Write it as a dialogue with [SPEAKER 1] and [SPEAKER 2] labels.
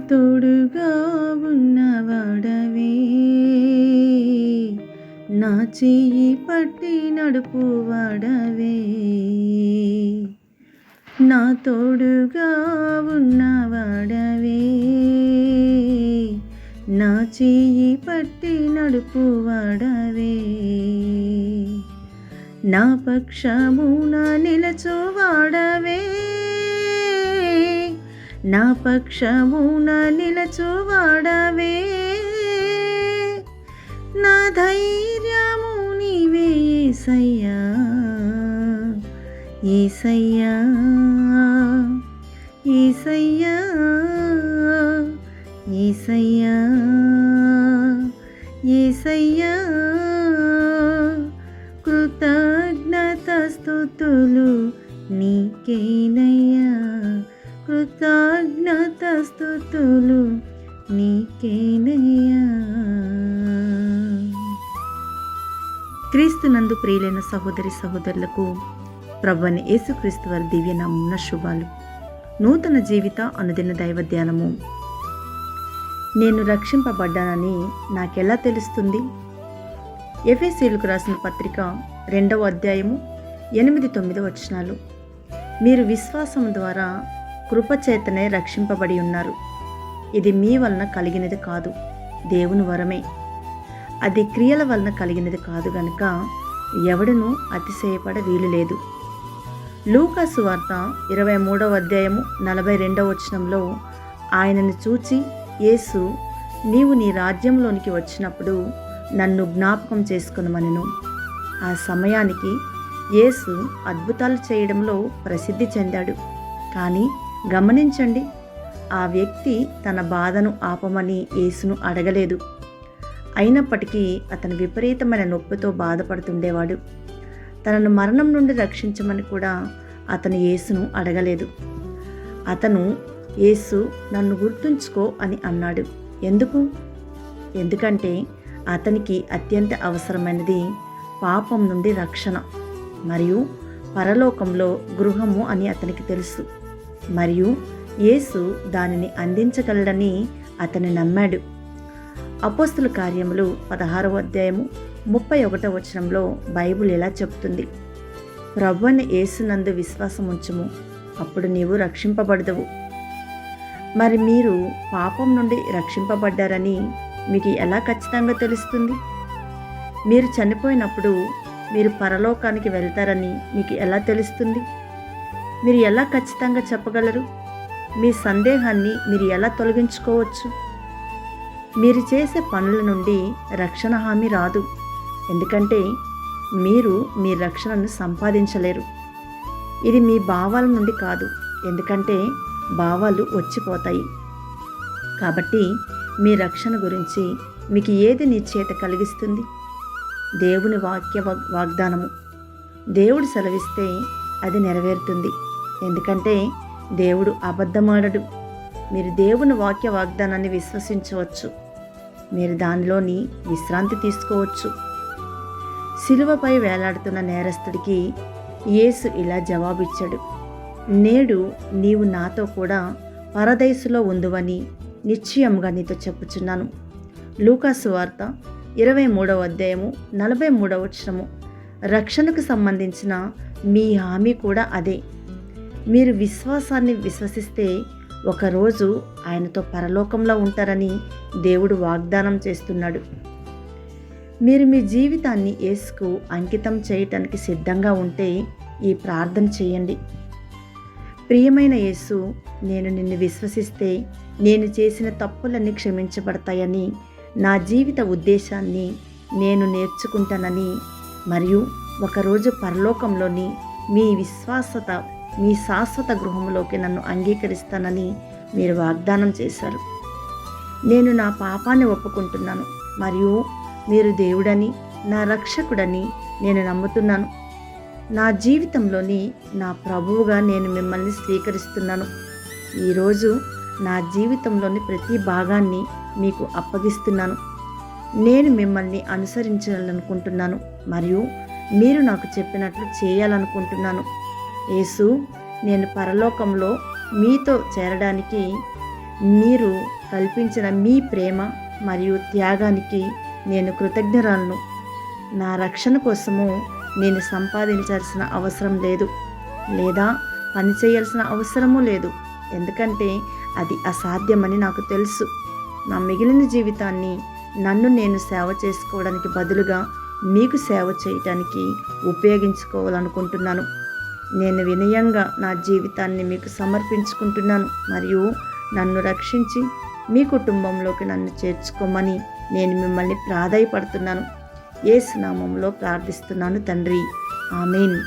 [SPEAKER 1] తోడుగా ఉన్నవాడవే, నా చెయ్యి పట్టి నడుపువాడవే. నా తోడుగా ఉన్నవాడవే, నా చెయ్యి పట్టి నడుపువాడవే. నా పక్షమున నిలచువాడవే, నా పక్షమున నిలచువాడవే. నా ధైర్యము నీవే యేసయ్యా, యేసయ్యా, యేసయ్యా, యేసయ్యా, యేసయ్యా. కృతజ్ఞత స్తుతులు నీకేనయ్యా, కృతజ్ఞత స్తుతులు నీకేనయ్యా. క్రీస్తునందు ప్రియులైన సహోదరి సహోదరులకు ప్రభువైన యేసుక్రీస్తు వారి దివ్యనామమున శుభాలు. నూతన జీవిత అనుదిన దైవ ధ్యానము. నేను రక్షింపబడ్డానని నాకెలా తెలుస్తుంది? ఎఫెసీయులకు రాసిన పత్రిక 2వ అధ్యాయము 8-9 వచనాలు. మీరు విశ్వాసం ద్వారా కృపచేతనే రక్షింపబడి ఉన్నారు. ఇది మీ వలన కలిగినది కాదు, దేవుని వరమే. అది క్రియల వలన కలిగినది కాదు గనుక ఎవడునూ అతిశయపడ వీలు లేదు. లూకా సువార్త 23వ అధ్యాయము 42వ వచనంలో ఆయనను చూచి యేసు, నీవు నీ రాజ్యంలోనికి వచ్చినప్పుడు నన్ను జ్ఞాపకం చేసుకొనమనెను. ఆ సమయానికి యేసు అద్భుతాలు చేయడంలో ప్రసిద్ధి చెందాడు. కానీ గమనించండి, ఆ వ్యక్తి తన బాధను ఆపమని యేసును అడగలేదు. అయినప్పటికీ అతను విపరీతమైన నొప్పితో బాధపడుతుండేవాడు. తనను మరణం నుండి రక్షించమని కూడా అతను యేసును అడగలేదు. అతను యేసు, నన్ను గుర్తుంచుకో అని అన్నాడు. ఎందుకంటే అతనికి అత్యంత అవసరమైనది పాపం నుండి రక్షణ మరియు పరలోకంలో గృహము అని అతనికి తెలుసు. మరియు యేసు దానిని అందించగలడని అతను నమ్మాడు. అపోస్తుల కార్యములు 16వ అధ్యాయము 31వ వచనంలో బైబిల్ ఇలా చెబుతుంది, ప్రభువైన యేసునందు విశ్వాసం ఉంచుము, అప్పుడు నీవు రక్షింపబడదువు. మరి మీరు పాపం నుండి రక్షింపబడ్డారని మీకు ఎలా ఖచ్చితంగా తెలుస్తుంది? మీరు చనిపోయినప్పుడు మీరు పరలోకానికి వెళ్తారని మీకు ఎలా తెలుస్తుంది? మీరు ఎలా ఖచ్చితంగా చెప్పగలరు? మీ సందేహాన్ని మీరు ఎలా తొలగించుకోవచ్చు? మీరు చేసే పనుల నుండి రక్షణ హామీ రాదు, ఎందుకంటే మీరు మీ రక్షణను సంపాదించలేరు. ఇది మీ భావాల నుండి కాదు, ఎందుకంటే భావాలు వచ్చిపోతాయి. కాబట్టి మీ రక్షణ గురించి మీకు ఏది నిశ్చయత కలిగిస్తుంది? దేవుని వాక్య వాగ్దానము. దేవుడు సెలవిస్తే అది నెరవేరుతుంది, ఎందుకంటే దేవుడు అబద్ధమాడడు. మీరు దేవుని వాక్య వాగ్దానాన్ని విశ్వసించవచ్చు, మీరు దానిలోని విశ్రాంతి తీసుకోవచ్చు. సిలువపై వేలాడుతున్న నేరస్తుడికి యేసు ఇలా జవాబిచ్చాడు, నేడు నీవు నాతో కూడా పరదైసులో ఉందువని నిశ్చయముగా నీతో చెప్పుచున్నాను. లూకా సువార్త 23వ అధ్యాయము 43వ వచనము. రక్షణకు సంబంధించిన మీ హామీ కూడా అదే. మీరు విశ్వాసాన్ని విశ్వసిస్తే ఒకరోజు ఆయనతో పరలోకంలో ఉంటారని దేవుడు వాగ్దానం చేస్తున్నాడు. మీరు మీ జీవితాన్ని యేసుకు అంకితం చేయటానికి సిద్ధంగా ఉంటే ఈ ప్రార్థన చేయండి. ప్రియమైన యేసు, నేను నిన్ను విశ్వసిస్తే నేను చేసిన తప్పులన్నీ క్షమించబడతాయని, నా జీవిత ఉద్దేశాన్ని నేను నేర్చుకుంటానని, మరియు ఒకరోజు పరలోకంలోని మీ శాశ్వత గృహంలోకి నన్ను అంగీకరిస్తానని మీరు వాగ్దానం చేశారు. నేను నా పాపాన్ని ఒప్పుకుంటున్నాను మరియు మీరు దేవుడని, నా రక్షకుడని నేను నమ్ముతున్నాను. నా జీవితంలోని నా ప్రభువుగా నేను మిమ్మల్ని స్వీకరిస్తున్నాను. ఈరోజు నా జీవితంలోని ప్రతి భాగాన్ని మీకు అప్పగిస్తున్నాను. నేను మిమ్మల్ని అనుసరించాలనుకుంటున్నాను మరియు మీరు నాకు చెప్పినట్లు చేయాలనుకుంటున్నాను. యేసు, నేను పరలోకంలో మీతో చేరడానికి మీరు కల్పించిన మీ ప్రేమ మరియు త్యాగానికి నేను కృతజ్ఞరాలను. నా రక్షణ కోసము నేను సంపాదించాల్సిన అవసరం లేదు, లేదా పని చేయాల్సిన అవసరము లేదు, ఎందుకంటే అది అసాధ్యమని నాకు తెలుసు. నా మిగిలిన జీవితాన్ని నన్ను నేను సేవ చేసుకోవడానికి బదులుగా మీకు సేవ చేయటానికి ఉపయోగించుకోవాలనుకుంటున్నాను. నేను వినయంగా నా జీవితాన్ని మీకు సమర్పించుకుంటున్నాను మరియు నన్ను రక్షించి మీ కుటుంబంలోకి నన్ను చేర్చుకోమని నేను మిమ్మల్ని ప్రాధేయపడుతున్నాను. యేసు నామములో ప్రార్థిస్తున్నాను తండ్రి. ఆమేన్.